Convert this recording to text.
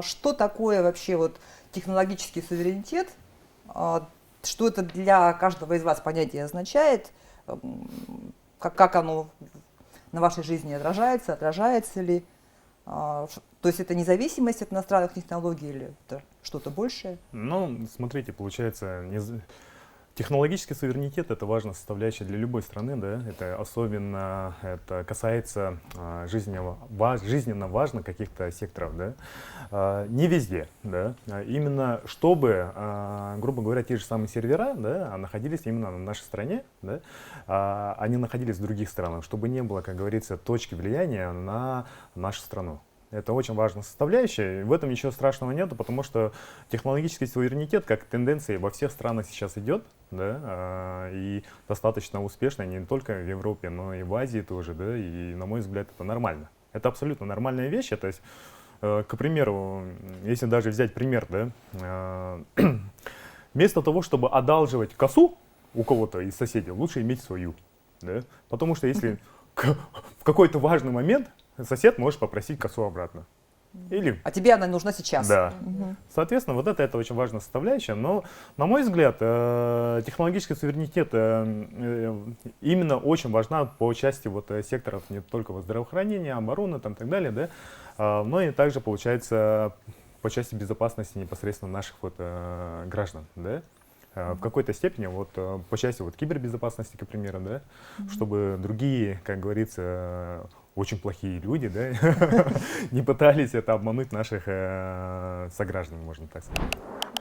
Что такое вообще вот технологический суверенитет? Что это для каждого из вас понятие означает? Как оно на вашей жизни отражается ли? То есть это независимость от иностранных технологий или это что-то большее? Ну, смотрите, получается, технологический суверенитет — это важная составляющая для любой страны, да, это особенно, это касается жизненно важных каких-то секторов, да. Не везде, да, именно чтобы, грубо говоря, те же самые сервера, да, находились именно на нашей стране, да, они находились в других странах, чтобы не было, как говорится, точки влияния на нашу страну. Это очень важная составляющая, и в этом ничего страшного нет, потому что технологический суверенитет как тенденция во всех странах сейчас идет, да, и достаточно успешно, не только в Европе, но и в Азии тоже, да, и, на мой взгляд, это нормально. Это абсолютно нормальная вещь, то есть, к примеру, если даже взять пример, да, вместо того, чтобы одалживать косу у кого-то из соседей, лучше иметь свою, да, потому что если в какой-то важный момент сосед может попросить косу обратно. Или, А тебе она нужна сейчас. да. Соответственно, вот это очень важная составляющая. Но, на мой взгляд, технологический суверенитет именно очень важна по части вот, секторов не только вот, здравоохранения, обороны там, и так далее, да, но и также, получается, по части безопасности непосредственно наших вот, граждан. Да. В какой-то степени вот, по части вот, кибербезопасности, к примеру, да, чтобы другие, как говорится, очень плохие люди, да, не пытались это обмануть наших сограждан, можно так сказать.